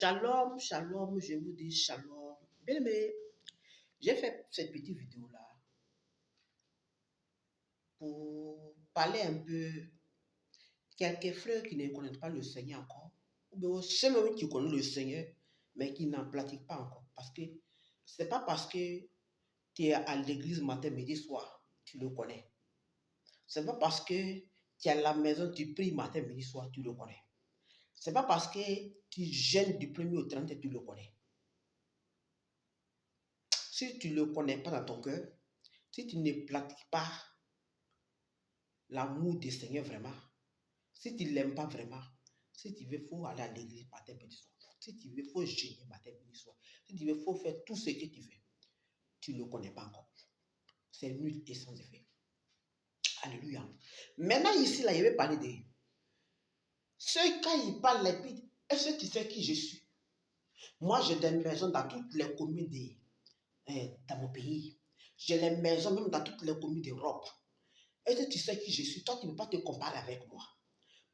Shalom, shalom, je vous dis shalom. Bien aimé, j'ai fait cette petite vidéo-là pour parler un peu quelques frères qui ne connaissent pas le Seigneur encore, ou bien ceux même qui connaissent le Seigneur, mais qui n'en pratiquent pas encore. Parce que c'est pas parce que tu es à l'église matin, midi, soir, tu le connais. C'est pas parce que tu es à la maison, tu pries matin, midi, soir, tu le connais. C'est pas parce que tu jeûnes du 1er au 30, tu le connais. Si tu ne le connais pas dans ton cœur, si tu ne pratiques pas l'amour du Seigneur vraiment, si tu ne l'aimes pas vraiment, si tu veux, il faut aller à l'église matin, midi, soir. Si tu veux, il faut jeûner matin, midi, soir. Si tu veux, il faut faire tout ce que tu veux. Tu ne le connais pas encore. C'est nul et sans effet. Alléluia. Maintenant, ici, là, je vais parler de ceux, quand ils parlent, est-ce que tu sais qui je suis? Moi, j'ai des maisons dans toutes les communes dans mon pays. J'ai des maisons même dans toutes les communes d'Europe. Est-ce que tu sais qui je suis? Toi, tu ne peux pas te comparer avec moi.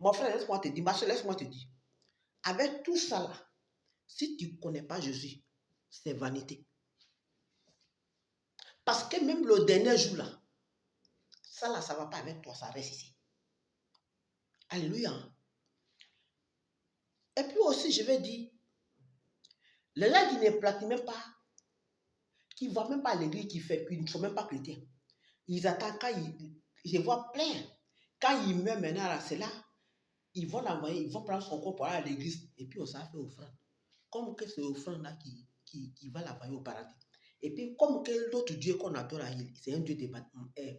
Mon frère, laisse-moi te dire, ma soeur, laisse-moi te dire. Avec tout ça là, si tu ne connais pas Jésus, c'est vanité. Parce que même le dernier jour là, ça là, ça ne va pas avec toi, ça reste ici. Alléluia. Et puis aussi, je vais dire, les gens qui ne pratiquent même pas, qui ne vont même pas à l'église, qui ne sont même pas chrétiens, ils attendent quand je vois plein. Quand ils meurent maintenant, là, c'est là, ils vont l'envoyer, ils vont prendre son corps pour aller à l'église, et puis on s'en fait offrande. Comme que c'est l'offrande-là qui va l'envoyer au paradis. Et puis, comme que l'autre Dieu qu'on adore, c'est un Dieu de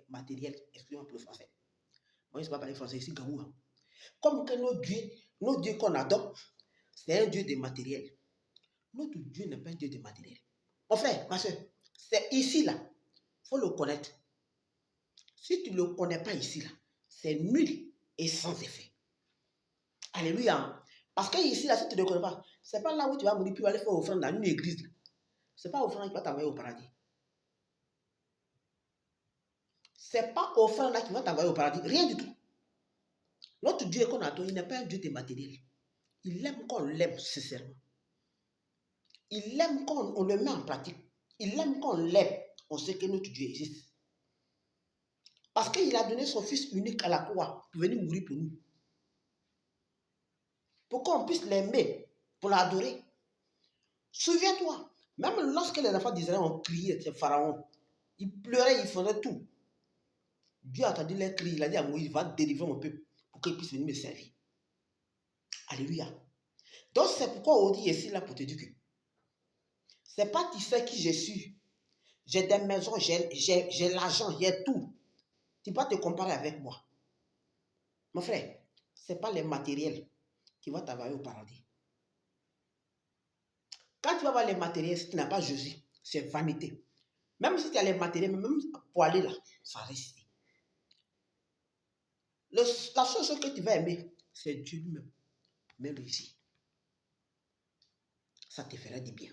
matériel, excusez-moi pour le français. Moi, je ne sais pas parler français ici, Gabou. Hein. Comme que nos dieux qu'on adore, c'est un Dieu de matériel. Notre Dieu n'est pas un Dieu de matériel. Mon frère, ma soeur, c'est ici, là, il faut le connaître. Si tu ne le connais pas ici, là, c'est nul et sans effet. Alléluia. Parce que ici, là, si tu ne le connais pas, ce n'est pas là où tu vas mourir puis aller faire offrande dans une église. Ce n'est pas offrande qui va t'envoyer au paradis. Ce n'est pas offrande là qui va t'envoyer au paradis. Rien du tout. Notre Dieu qu'on adore, il n'est pas un Dieu de matériel. Il aime qu'on l'aime sincèrement. Il aime qu'on le met en pratique. Il aime qu'on l'aime. On sait que notre Dieu existe. Parce qu'il a donné son Fils unique à la croix pour venir mourir pour nous. Pour qu'on puisse l'aimer, pour l'adorer. Souviens-toi, même lorsque les enfants d'Israël ont crié, c'est Pharaon, ils pleuraient, ils faisaient tout. Dieu a entendu les cris, il a dit à Moïse, va délivrer mon peuple pour qu'il puisse venir me servir. Alléluia. Donc c'est pourquoi on dit ici là pour te dire que c'est pas tu sais qui je suis. J'ai des maisons, j'ai l'argent, j'ai tout. Tu ne peux pas te comparer avec moi. Mon frère, ce n'est pas les matériels qui vont t'envoyer au paradis. Quand tu vas voir les matériels, si tu n'as pas Jésus, c'est vanité. Même si tu as les matériels, même pour aller là, ça reste. La seule chose que tu vas aimer, c'est Dieu lui-même. Mets-le ici. Ça te fera du bien.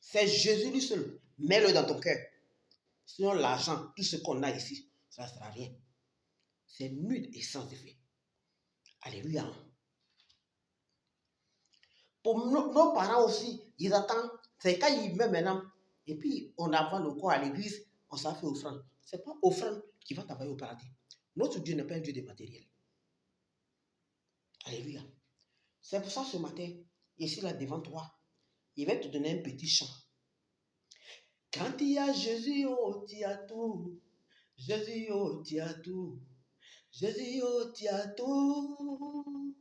C'est Jésus lui seul. Mets-le dans ton cœur. Sinon, l'argent, tout ce qu'on a ici, ça ne sera rien. C'est nul et sans effet. Alléluia. Pour nos parents aussi, ils attendent. C'est quand ils meurent maintenant. Et puis, on envoie le corps à l'église, on s'en fait offrande. Ce n'est pas offrande qui va t'envoyer au paradis. Notre Dieu n'est pas un Dieu de matériel. Alléluia. C'est pour ça ce matin, ici là devant toi, il va te donner un petit chant. Quand il y a Jésus, oh, tu as tout. Jésus, oh, tu as tout. Jésus, oh, tu as tout.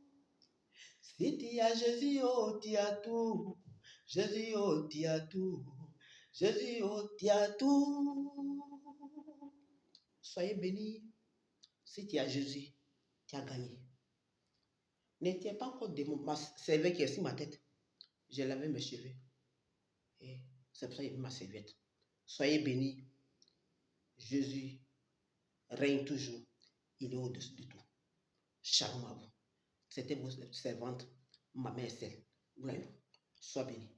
Si tu as Jésus, oh, tu as tout. Jésus, oh, tu as tout. Jésus, oh, tu as tout. Soyez bénis. Si tu as Jésus, tu as gagné. Ne tiens pas compte de ma serviette qui est sur ma tête. J'ai lavé mes cheveux. Et c'est pour ça que j'ai mis ma serviette. Soyez bénis. Jésus règne toujours. Il est au-dessus de tout. Shalom à vous. C'était votre servante, ma mère Estelle. Sois bénie.